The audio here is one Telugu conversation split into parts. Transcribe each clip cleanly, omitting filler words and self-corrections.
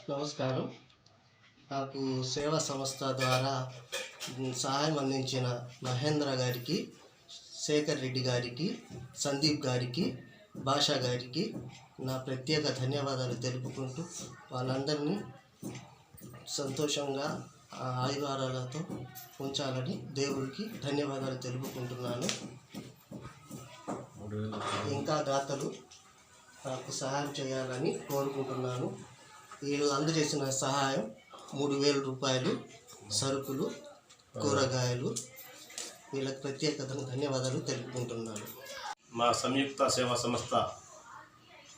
నమస్కారం. నాకు సేవా సంస్థ ద్వారా సహాయం అందించిన మహేంద్ర గారికి, శేఖర్ రెడ్డి గారికి, సందీప్ గారికి, భాషా గారికి నా ప్రత్యేక ధన్యవాదాలు తెలుపుకుంటూ వాళ్ళందరినీ సంతోషంగా ఆయురాలతో ఉంచాలని దేవుడికి ధన్యవాదాలు తెలుపుకుంటున్నాను. ఇంకా దాతలు నాకు సహాయం చేయాలని కోరుకుంటున్నాను. వీళ్ళు అందజేసిన సహాయం 3,000 రూపాయలు, సరుకులు, కూరగాయలు. వీళ్ళకి ప్రత్యేక ధన్యవాదాలు తెలుపుకుంటున్నాను. మా సంయుక్త సేవా సంస్థ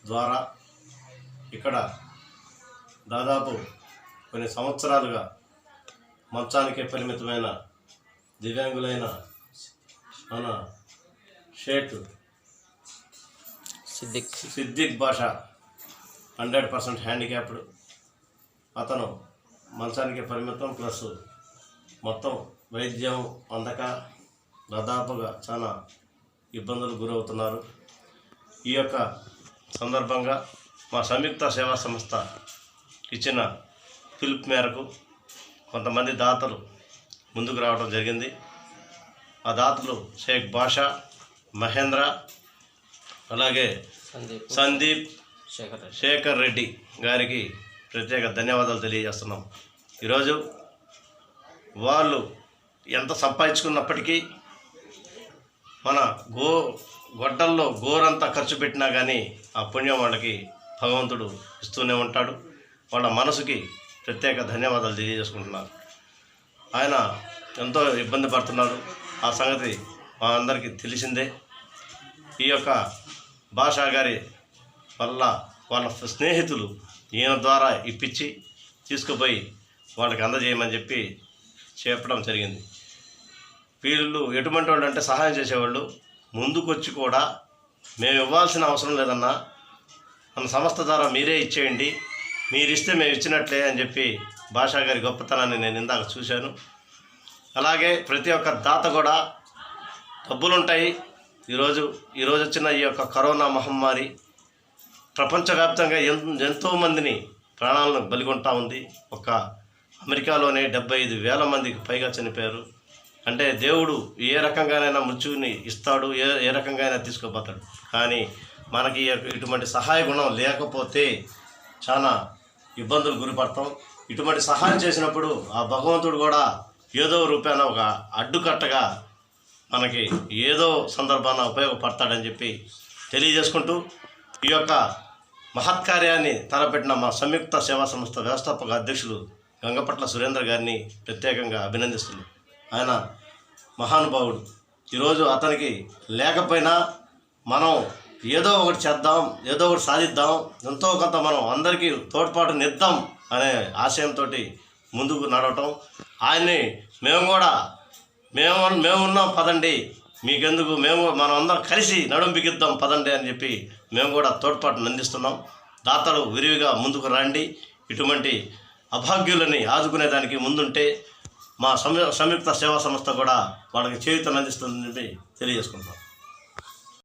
ద్వారా ఇక్కడ దాదాపు కొన్ని సంవత్సరాలుగా మంచానికే పరిమితమైన దివ్యాంగులైన మన షేక్ సిద్దిక్ భాష 100% హ్యాండిక్యాప్డ్. అతను మంచానికి పరిమితం, ప్లస్ మొత్తం వైద్యం అందక దాదాపుగా చాలా ఇబ్బందులు గురవుతున్నారు. ఈ యొక్క సందర్భంగా మా సంయుక్త సేవా సంస్థ ఇచ్చిన పిలుపు మేరకు కొంతమంది దాతలు ముందుకు రావడం జరిగింది. ఆ దాతలు షేక్ భాషా, మహేంద్ర, అలాగే సందీప్, శేఖర్ రెడ్డి గారికి ప్రత్యేక ధన్యవాదాలు తెలియజేస్తున్నాం. ఈరోజు వాళ్ళు ఎంత సంపాదించుకున్నప్పటికీ మన గొడ్డల్లో గోరంతా ఖర్చు పెట్టినా కానీ ఆ పుణ్యం వాళ్ళకి భగవంతుడు ఇస్తూనే ఉంటాడు. వాళ్ళ మనసుకి ప్రత్యేక ధన్యవాదాలు తెలియజేసుకుంటున్నారు. ఆయన ఎంతో ఇబ్బంది పడుతున్నారు, ఆ సంగతి మా అందరికీ తెలిసిందే. ఈ యొక్క భాషా గారి వల్ల వాళ్ళ స్నేహితులు ఈయన ద్వారా ఇప్పించి తీసుకుపోయి వాళ్ళకి అందజేయమని చెప్పడం జరిగింది. వీళ్ళు ఎటువంటి వాళ్ళు అంటే సహాయం చేసేవాళ్ళు ముందుకొచ్చి కూడా మేము ఇవ్వాల్సిన అవసరం లేదన్నా, మన సంస్థ ద్వారా మీరే ఇచ్చేయండి, మీరు ఇస్తే మేము ఇచ్చినట్లే అని చెప్పి భాషా గారి గొప్పతనాన్ని నేను ఇందాక చూశాను. అలాగే ప్రతి ఒక్క దాత కూడా డబ్బులుంటాయి. ఈరోజు వచ్చిన ఈ యొక్క కరోనా మహమ్మారి ప్రపంచవ్యాప్తంగా ఎంతోమందిని ప్రాణాలను బలిగొంటా ఉంది. ఒక్క అమెరికాలోనే 75,000 మందికి పైగా చనిపోయారు. అంటే దేవుడు ఏ రకంగానైనా మృత్యువుని ఇస్తాడు, ఏ రకంగా తీసుకోపోతాడు. కానీ మనకి ఇటువంటి సహాయ గుణం లేకపోతే చాలా ఇబ్బందులు గురిపడతాం. ఇటువంటి సహాయం చేసినప్పుడు ఆ భగవంతుడు కూడా ఏదో రూపాన ఒక అడ్డుకట్టగా మనకి ఏదో సందర్భాన ఉపయోగపడతాడని చెప్పి తెలియజేసుకుంటూ ఈ యొక్క మహత్కార్యాన్ని తలపెట్టిన మా సంయుక్త సేవా సంస్థ వ్యవస్థాపక అధ్యక్షులు గంగపట్ల సురేంద్ర గారిని ప్రత్యేకంగా అభినందిస్తున్నాను. ఆయన మహానుభావుడు. ఈరోజు అతనికి లేకపోయినా మనం ఏదో ఒకటి చేద్దాం, ఏదో ఒకటి సాధిద్దాం, ఎంతో కొంత మనం అందరికీ తోడ్పాటు నిద్దాం అనే ఆశయంతో ముందుకు నడవటం. ఆయన్ని మేము ఉన్నాం పదండి, మీకెందుకు, మనం అందరం కలిసి నడుం బిగిద్దాం పదండి అని చెప్పి మేము కూడా తోడ్పాటును అందిస్తున్నాం. దాతలు విరివిగా ముందుకు రండి. ఇటువంటి అభాగ్యులని ఆదుకునేదానికి ముందుంటే మా సంయుక్త సేవా సంస్థ కూడా వాళ్ళకి చేయూతను అందిస్తుందని తెలియజేసుకుంటాం.